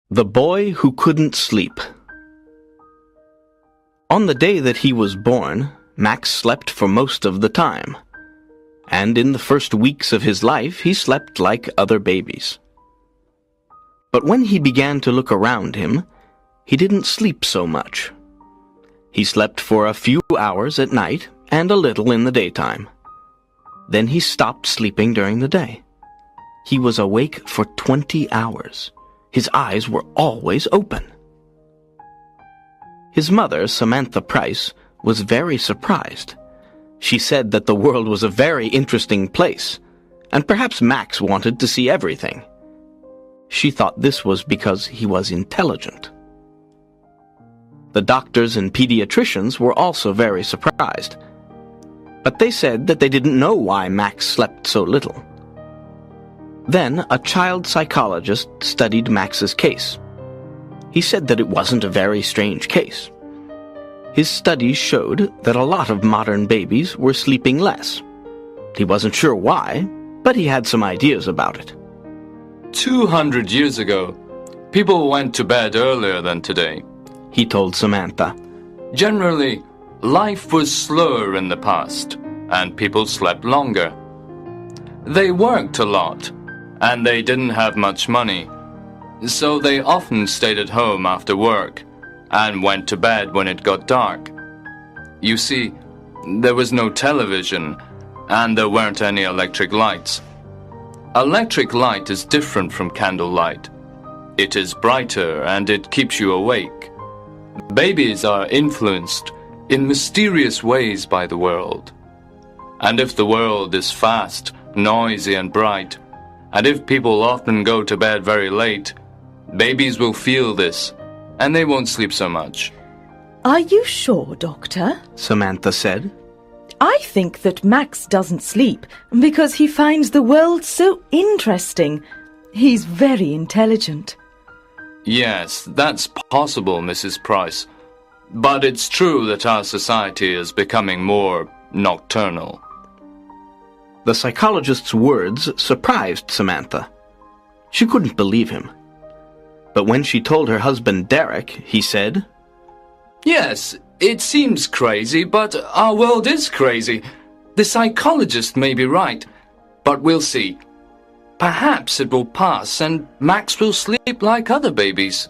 The Boy Who Couldn't Sleep. On the day that he was born, Max slept for most of the time. And in the first weeks of his life, he slept like other babies. But when he began to look around him, he didn't sleep so much. He slept for a few hours at night and a little in the daytime. Then he stopped sleeping during the day. He was awake for 20 hours. His eyes were always open. His mother, Samantha Price, was very surprised. She said that the world was a very interesting place, and perhaps Max wanted to see everything. She thought this was because he was intelligent. The doctors and pediatricians were also very surprised, but they said that they didn't know why Max slept so little. Then a child psychologist studied Max's case. He said that it wasn't a very strange case. His studies showed that a lot of modern babies were sleeping less. He wasn't sure why, but he had some ideas about it. 200 years ago, people went to bed earlier than today, he told Samantha. Generally, life was slower in the past, and people slept longer. They worked a lot, and they didn't have much money, so they often stayed at home after work and went to bed when it got dark. You see, there was no television, and there weren't any electric lights. Electric light is different from candlelight. It is brighter and it keeps you awake. Babies are influenced in mysterious ways by the world. And if the world is fast, noisy and bright, and if people often go to bed very late, babies will feel this, and they won't sleep so much. Are you sure, Doctor? Samantha said. I think that Max doesn't sleep because he finds the world so interesting. He's very intelligent. Yes, that's possible, Mrs. Price. But it's true that our society is becoming more nocturnal. The psychologist's words surprised Samantha. She couldn't believe him. But when she told her husband Derek, he said, Yes, it seems crazy, but our world is crazy. The psychologist may be right, but we'll see. Perhaps it will pass and Max will sleep like other babies.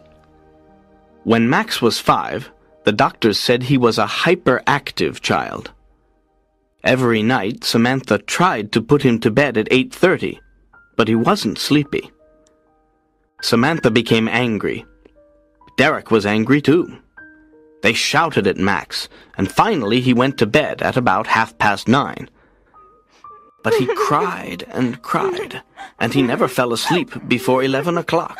When Max was 5, the doctors said he was a hyperactive child. Every night, Samantha tried to put him to bed at 8:30, but he wasn't sleepy. Samantha became angry. Derek was angry too. They shouted at Max, and finally he went to bed at about 9:30. But he cried, and he never fell asleep before 11 o'clock.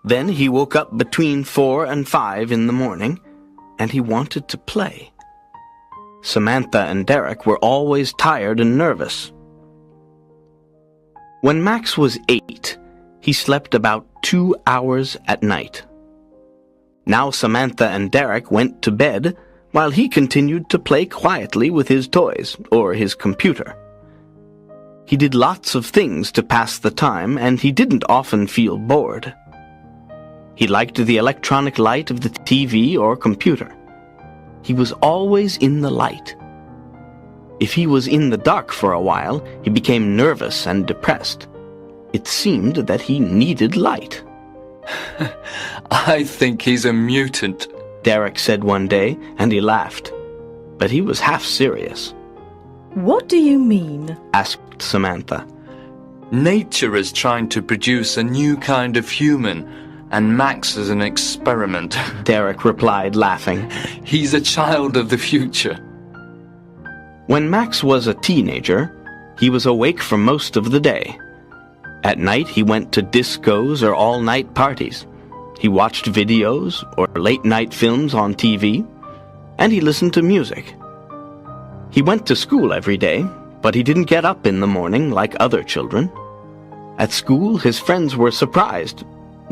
Then he woke up between 4 and 5 in the morning, and he wanted to play. Samantha and Derek were always tired and nervous. When Max was 8, he slept about 2 hours at night. Now Samantha and Derek went to bed while he continued to play quietly with his toys or his computer. He did lots of things to pass the time, and he didn't often feel bored. He liked the electronic light of the TV or computer. He was always in the light. If he was in the dark for a while, he became nervous and depressed. It seemed that he needed light. I think he's a mutant, Derek said one day, and he laughed. But he was half serious. What do you mean? Asked Samantha. Nature is trying to produce a new kind of human, and Max is an experiment. Derek replied, laughing. He's a child of the future. When Max was a teenager, he was awake for most of the day. At night, he went to discos or all-night parties. He watched videos or late-night films on TV, and he listened to music. He went to school every day, but he didn't get up in the morning like other children. At school, his friends were surprised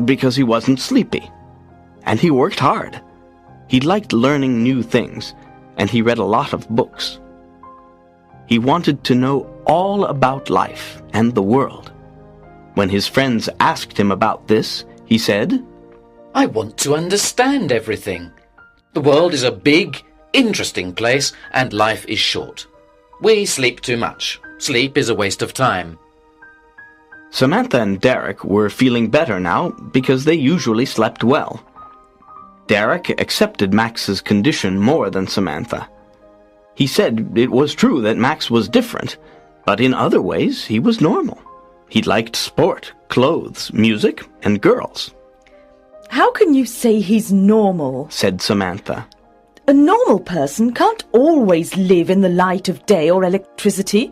because he wasn't sleepy. And he worked hard. He liked learning new things, and he read a lot of books. He wanted to know all about life and the world. When his friends asked him about this, he said. I want to understand everything. The world is a big, interesting place, and life is short. We sleep too much. Sleep is a waste of time. Samantha and Derek were feeling better now because they usually slept well. Derek accepted Max's condition more than Samantha. He said it was true that Max was different, but in other ways he was normal. He liked sport, clothes, music, and girls. How can you say he's normal? Said Samantha. A normal person can't always live in the light of day or electricity.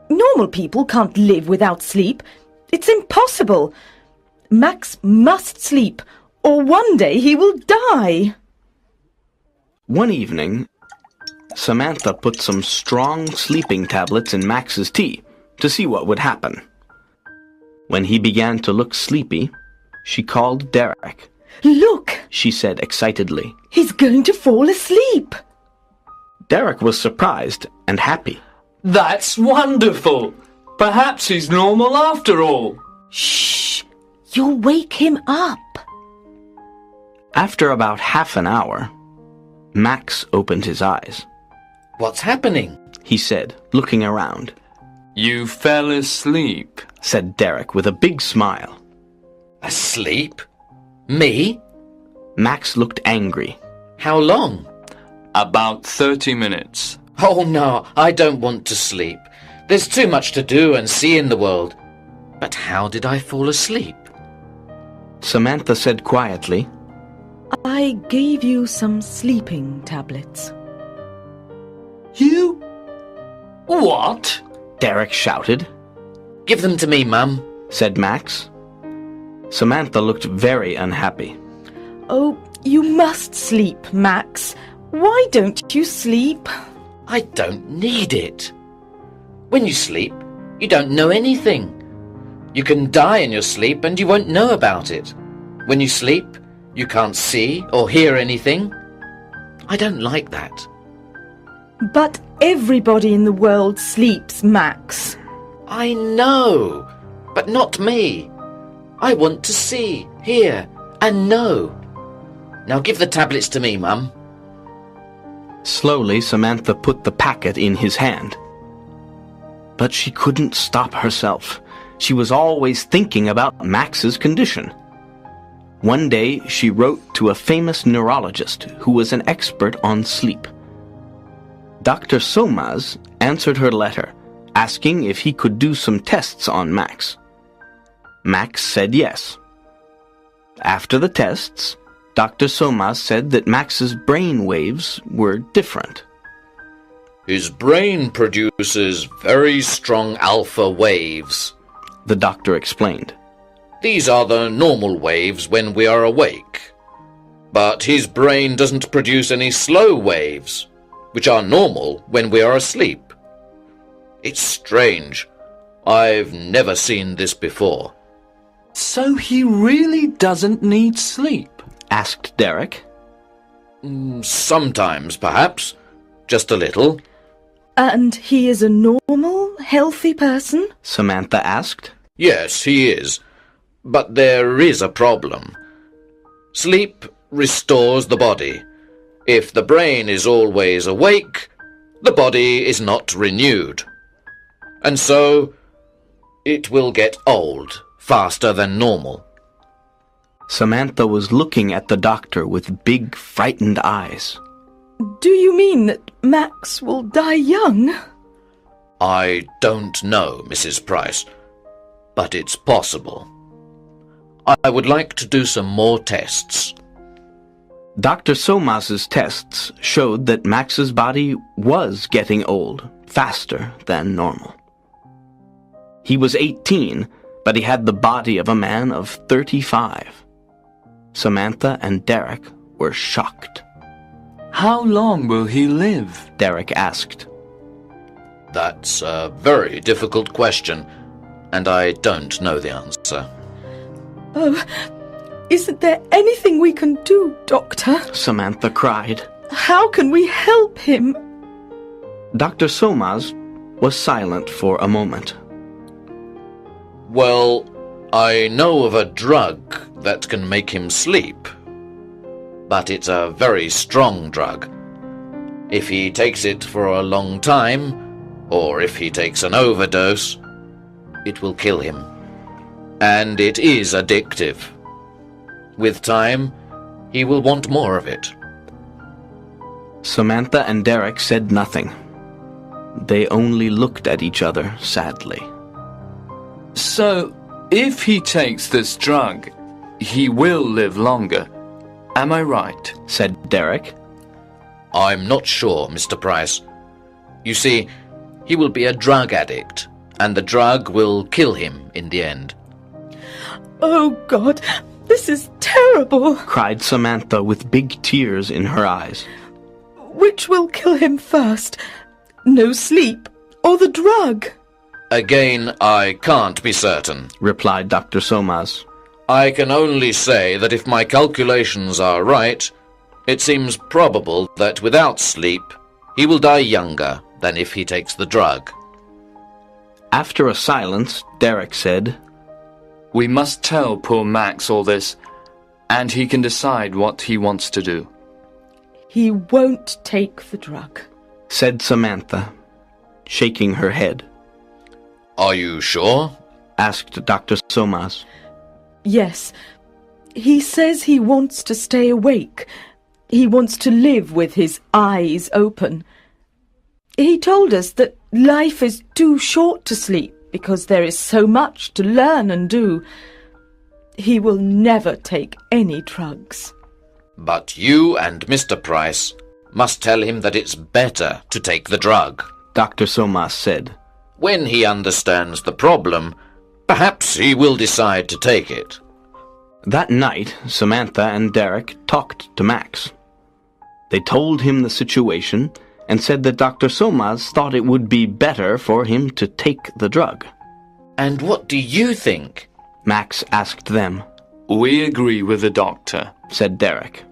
Normal people can't live without sleep. It's impossible. Max must sleep, or one day he will die. One evening, Samantha put some strong sleeping tablets in Max's tea to see what would happen. When he began to look sleepy, she called Derek. Look, she said excitedly. He's going to fall asleep. Derek was surprised and happy. That's wonderful! Perhaps he's normal after all. Shh! You'll wake him up. After about half an hour, Max opened his eyes. What's happening? He said, looking around. You fell asleep, said Derek with a big smile. Asleep? Me? Max looked angry. How long? About 30 minutes. Oh no, I don't want to sleep. There's too much to do and see in the world. But how did I fall asleep? Samantha said quietly. I gave you some sleeping tablets. You? What? Derek shouted. Give them to me, Mum, said Max. Samantha looked very unhappy. Oh, you must sleep, Max. Why don't you sleep? I don't need it. When you sleep, you don't know anything. You can die in your sleep and you won't know about it. When you sleep, you can't see or hear anything. I don't like that. But everybody in the world sleeps, Max. I know, but not me. I want to see, hear, and know. Now give the tablets to me, Mum. Slowly, Samantha put the packet in his hand. But she couldn't stop herself. She was always thinking about Max's condition. One day, she wrote to a famous neurologist who was an expert on sleep. Dr. Somas answered her letter, asking if he could do some tests on Max. Max said yes. After the tests, Dr. Somas said that Max's brain waves were different. His brain produces very strong alpha waves, the doctor explained. These are the normal waves when we are awake. But his brain doesn't produce any slow waves, which are normal when we are asleep. It's strange. I've never seen this before. So he really doesn't need sleep? Asked Derek. Sometimes, perhaps. Just a little. And he is a normal, healthy person? Samantha asked. Yes, he is. But there is a problem. Sleep restores the body. If the brain is always awake, the body is not renewed. And so, it will get old faster than normal. Samantha was looking at the doctor with big, frightened eyes. Do you mean that Max will die young? I don't know, Mrs. Price, but it's possible. I would like to do some more tests. Dr. Somas's tests showed that Max's body was getting old faster than normal. He was 18, but he had the body of a man of 35. Samantha and Derek were shocked. How long will he live? Derek asked. That's a very difficult question, and I don't know the answer. Oh, isn't there anything we can do, Doctor? Samantha cried. How can we help him? Dr. Somas was silent for a moment. Well, I know of a drug that can make him sleep, but it's a very strong drug. If he takes it for a long time, or if he takes an overdose, it will kill him. And it is addictive. With time, he will want more of it. Samantha and Derek said nothing. They only looked at each other sadly. So, if he takes this drug, he will live longer. Am I right? Said Derek. I'm not sure, Mr. Price. You see, he will be a drug addict, and the drug will kill him in the end. Oh, God, this is terrible. Cried Samantha with big tears in her eyes. Which will kill him first? No sleep or the drug? Again, I can't be certain, replied Dr. Somas. I can only say that if my calculations are right, it seems probable that without sleep, he will die younger than if he takes the drug. After a silence, Derek said, We must tell poor Max all this, and he can decide what he wants to do. He won't take the drug, said Samantha, shaking her head. Are you sure? Asked Dr. Somas. Yes. He says he wants to stay awake. He wants to live with his eyes open. He told us that life is too short to sleep because there is so much to learn and do. He will never take any drugs. But you and Mr. Price must tell him that it's better to take the drug, Dr. Somas said. When he understands the problem, perhaps he will decide to take it. That night, Samantha and Derek talked to Max. They told him the situation and said that Dr. Somas thought it would be better for him to take the drug. And what do you think? Max asked them. We agree with the doctor, said Derek.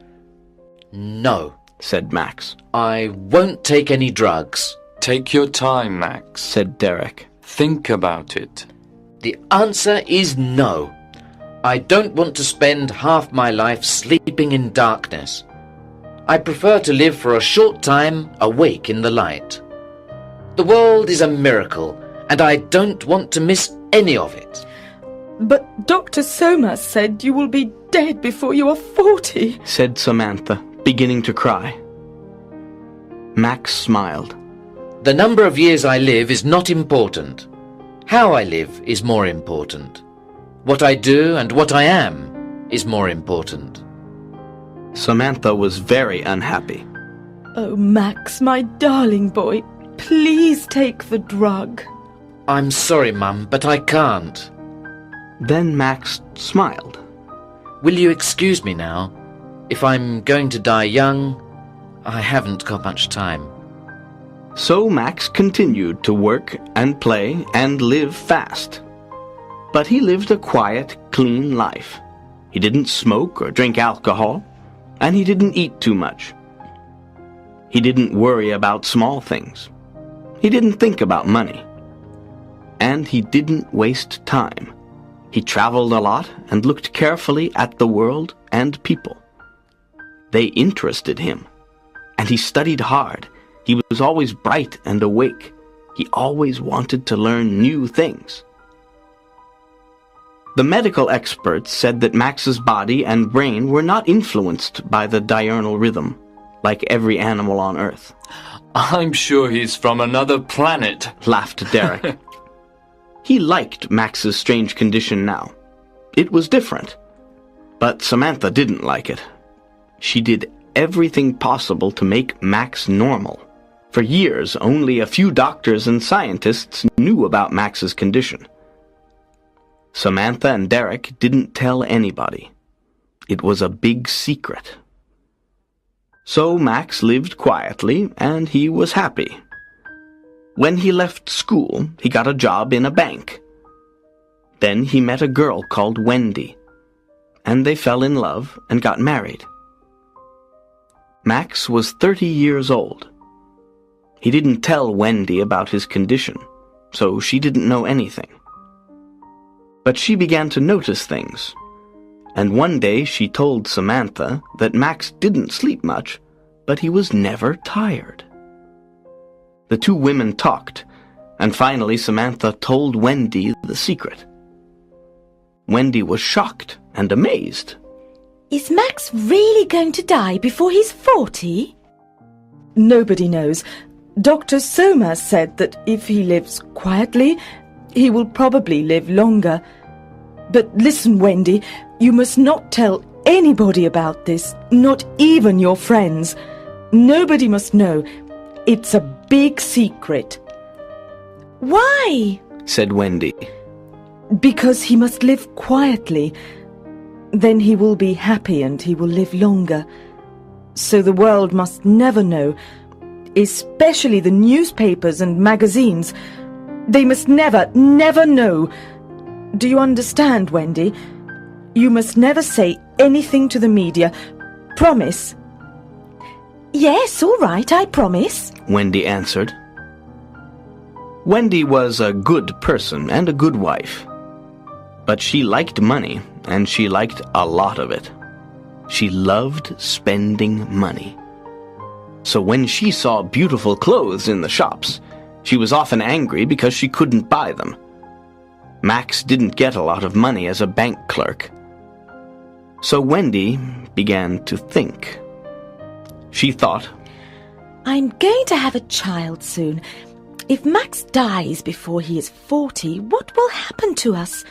No, said Max. I won't take any drugs. Take your time, Max, said Derek. Think about it. The answer is no. I don't want to spend half my life sleeping in darkness. I prefer to live for a short time awake in the light. The world is a miracle, and I don't want to miss any of it. But Dr. Somas said you will be dead before you are 40, said Samantha, beginning to cry. Max smiled. The number of years I live is not important. How I live is more important. What I do and what I am is more important. Samantha was very unhappy. Oh, Max, my darling boy, please take the drug. I'm sorry, Mum, but I can't. Then Max smiled. Will you excuse me now? If I'm going to die young, I haven't got much time. So Max continued to work and play and live fast. But he lived a quiet, clean life. He didn't smoke or drink alcohol, and he didn't eat too much. He didn't worry about small things. He didn't think about money. And he didn't waste time. He traveled a lot and looked carefully at the world and people. They interested him, and he studied hard. He was always bright and awake. He always wanted to learn new things. The medical experts said that Max's body and brain were not influenced by the diurnal rhythm, like every animal on Earth. I'm sure he's from another planet, laughed Derek. He liked Max's strange condition now. It was different. But Samantha didn't like it. She did everything possible to make Max normal. For years, only a few doctors and scientists knew about Max's condition. Samantha and Derek didn't tell anybody. It was a big secret. So Max lived quietly, and he was happy. When he left school, he got a job in a bank. Then he met a girl called Wendy, and they fell in love and got married. Max was 30 years old. He didn't tell Wendy about his condition, so she didn't know anything. But she began to notice things, and one day she told Samantha that Max didn't sleep much, but he was never tired. The two women talked, and finally Samantha told Wendy the secret. Wendy was shocked and amazed. Is Max really going to die before he's 40? Nobody knows. Dr. Soma said that if he lives quietly, he will probably live longer. But listen, Wendy, you must not tell anybody about this, not even your friends. Nobody must know. It's a big secret. Why? Said Wendy. Because he must live quietly. Then he will be happy and he will live longer. So the world must never know, especially the newspapers and magazines. They must never, never know. Do you understand, Wendy? You must never say anything to the media. Promise? Yes, all right, I promise, Wendy answered. Wendy was a good person and a good wife. But she liked money, and she liked a lot of it. She loved spending money. So when she saw beautiful clothes in the shops, she was often angry because she couldn't buy them. Max didn't get a lot of money as a bank clerk. So Wendy began to think. She thought, I'm going to have a child soon. If Max dies before he is 40, what will happen to us?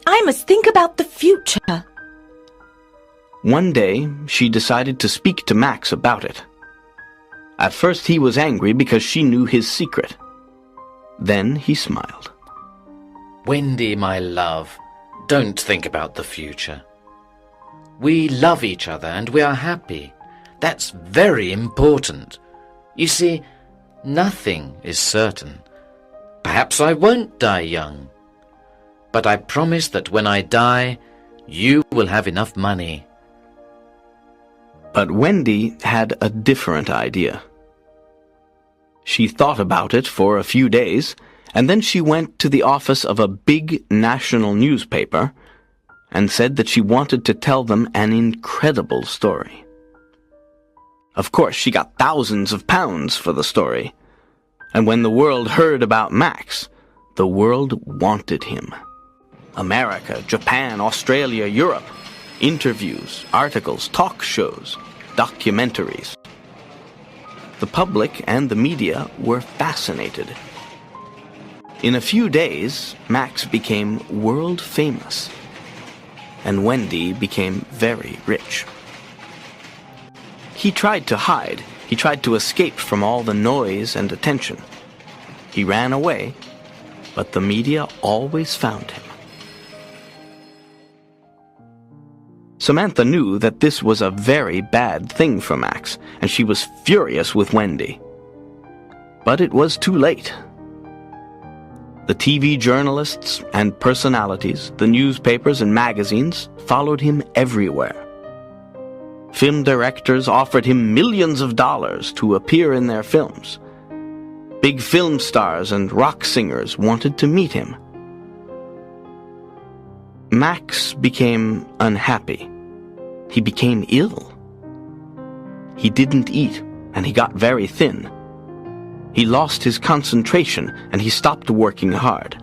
I must think about the future. One day, she decided to speak to Max about it. At first he was angry because she knew his secret. Then he smiled. Wendy, my love, don't think about the future. We love each other and we are happy. That's very important. You see, nothing is certain. Perhaps I won't die young. But I promise that when I die, you will have enough money. But Wendy had a different idea. She thought about it for a few days, and then she went to the office of a big national newspaper and said that she wanted to tell them an incredible story. Of course, she got thousands of pounds for the story, and when the world heard about Max, the world wanted him. America, Japan, Australia, Europe. Interviews, articles, talk shows, documentaries. The public and the media were fascinated. In a few days, Max became world famous, and Wendy became very rich. He tried to hide. He tried to escape from all the noise and attention. He ran away, but the media always found him. Samantha knew that this was a very bad thing for Max, and she was furious with Wendy. But it was too late. The TV journalists and personalities, the newspapers and magazines followed him everywhere. Film directors offered him millions of dollars to appear in their films. Big film stars and rock singers wanted to meet him. Max became unhappy. He became ill. He didn't eat, and he got very thin. He lost his concentration, and he stopped working hard.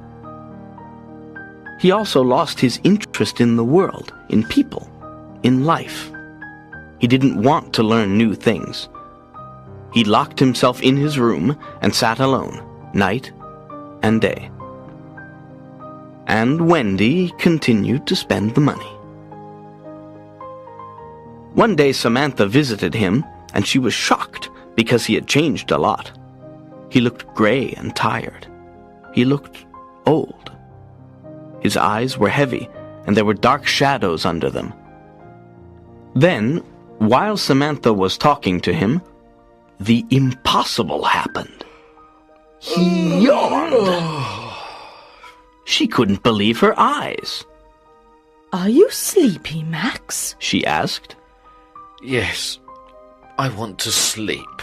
He also lost his interest in the world, in people, in life. He didn't want to learn new things. He locked himself in his room and sat alone, night and day. And Wendy continued to spend the money. One day Samantha visited him, and she was shocked because he had changed a lot. He looked gray and tired. He looked old. His eyes were heavy, and there were dark shadows under them. Then, while Samantha was talking to him, the impossible happened. He yawned. She couldn't believe her eyes. Are you sleepy, Max? She asked. Yes, I want to sleep.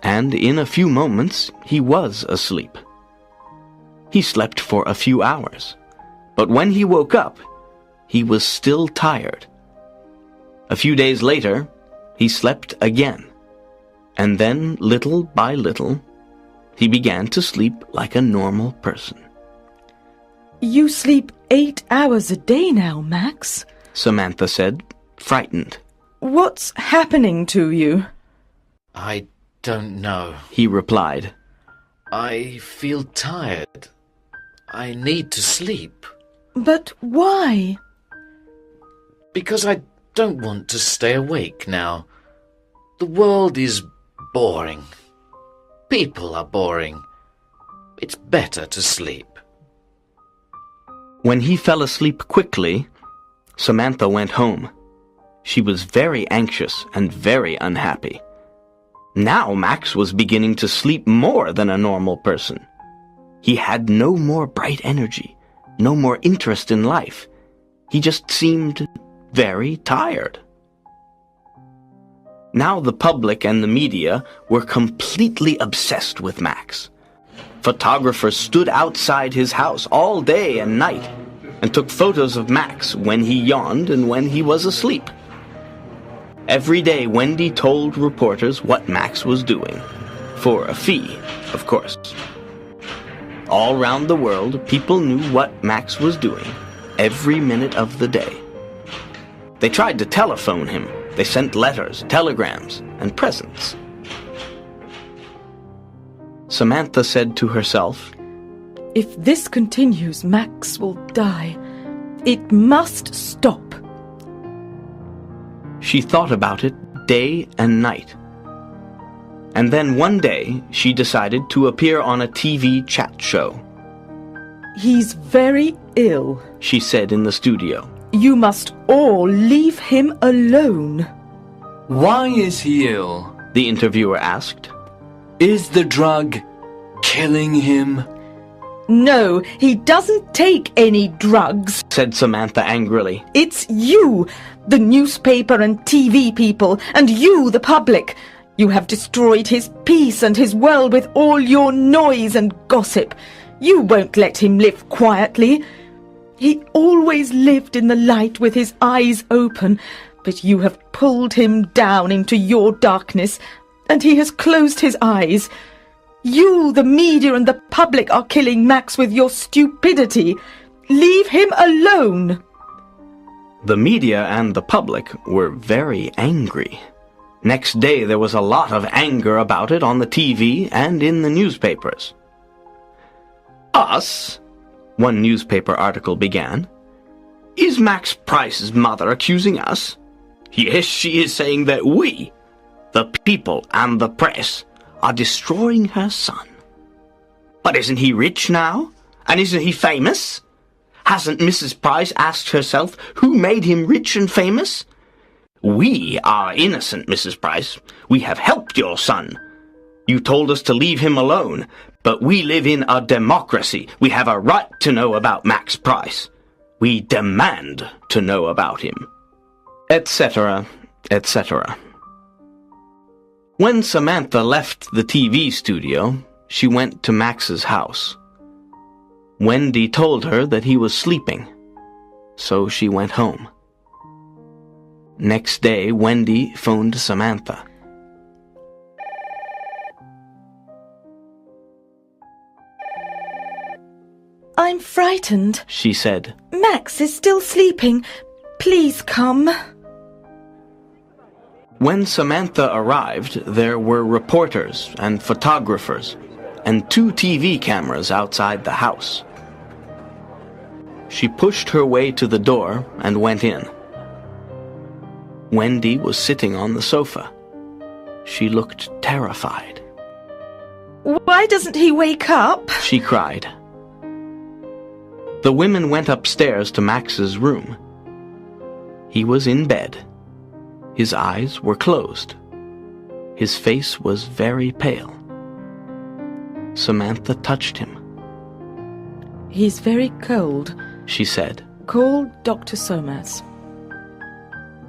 And in a few moments, he was asleep. He slept for a few hours. But when he woke up, he was still tired. A few days later, he slept again. And then, little by little, he began to sleep like a normal person. You sleep 8 hours a day now, Max, Samantha said, frightened. What's happening to you? I don't know. He replied. I feel tired. I need to sleep. But why? Because I don't want to stay awake now. The world is boring. People are boring. It's better to sleep. When he fell asleep quickly, Samantha went home. She was very anxious and very unhappy. Now Max was beginning to sleep more than a normal person. He had no more bright energy, no more interest in life. He just seemed very tired. Now the public and the media were completely obsessed with Max. Photographers stood outside his house all day and night and took photos of Max when he yawned and when he was asleep. Every day Wendy told reporters what Max was doing, for a fee, of course. All round the world, people knew what Max was doing, every minute of the day. They tried to telephone him. They sent letters, telegrams, and presents. Samantha said to herself, If this continues, Max will die. It must stop. She thought about it day and night. And then one day, she decided to appear on a TV chat show. He's very ill, she said in the studio. You must all leave him alone. Why is he ill? The interviewer asked. Is the drug killing him? No, he doesn't take any drugs, said Samantha angrily. It's you, the newspaper and TV people, and you, the public. You have destroyed his peace and his world with all your noise and gossip. You won't let him live quietly. He always lived in the light with his eyes open, but you have pulled him down into your darkness, and he has closed his eyes. You, the media and the public, are killing Max with your stupidity. Leave him alone. The media and the public were very angry. Next day there was a lot of anger about it on the TV and in the newspapers. Us, one newspaper article began. Is Max Price's mother accusing us? Yes, she is saying that we, the people and the press, are destroying her son. But isn't he rich now? And isn't he famous? Hasn't Mrs. Price asked herself who made him rich and famous? We are innocent, Mrs. Price. We have helped your son. You told us to leave him alone, but we live in a democracy. We have a right to know about Max Price. We demand to know about him. Etc., etc. When Samantha left the TV studio, she went to Max's house. Wendy told her that he was sleeping, so she went home. Next day, Wendy phoned Samantha. I'm frightened, she said. Max is still sleeping. Please come. When Samantha arrived, there were reporters and photographers and 2 TV cameras outside the house. She pushed her way to the door and went in. Wendy was sitting on the sofa. She looked terrified. Why doesn't he wake up? She cried. The women went upstairs to Max's room. He was in bed. His eyes were closed. His face was very pale. Samantha touched him. He's very cold, she said. Call Dr. Somas.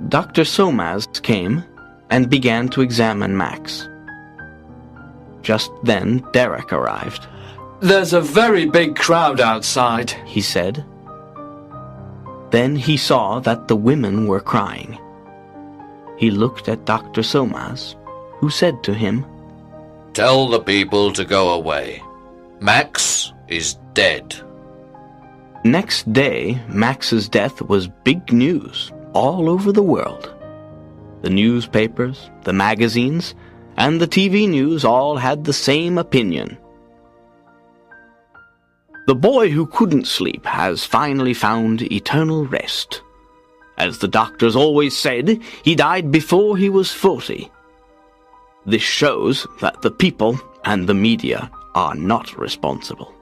Dr. Somas came and began to examine Max. Just then, Derek arrived. There's a very big crowd outside, he said. Then he saw that the women were crying. He looked at Dr. Somas, who said to him, "Tell the people to go away. Max is dead." Next day, Max's death was big news all over the world. The newspapers, the magazines, and the TV news all had the same opinion. The boy who couldn't sleep has finally found eternal rest. As the doctors always said, he died before he was 40. This shows that the people and the media are not responsible.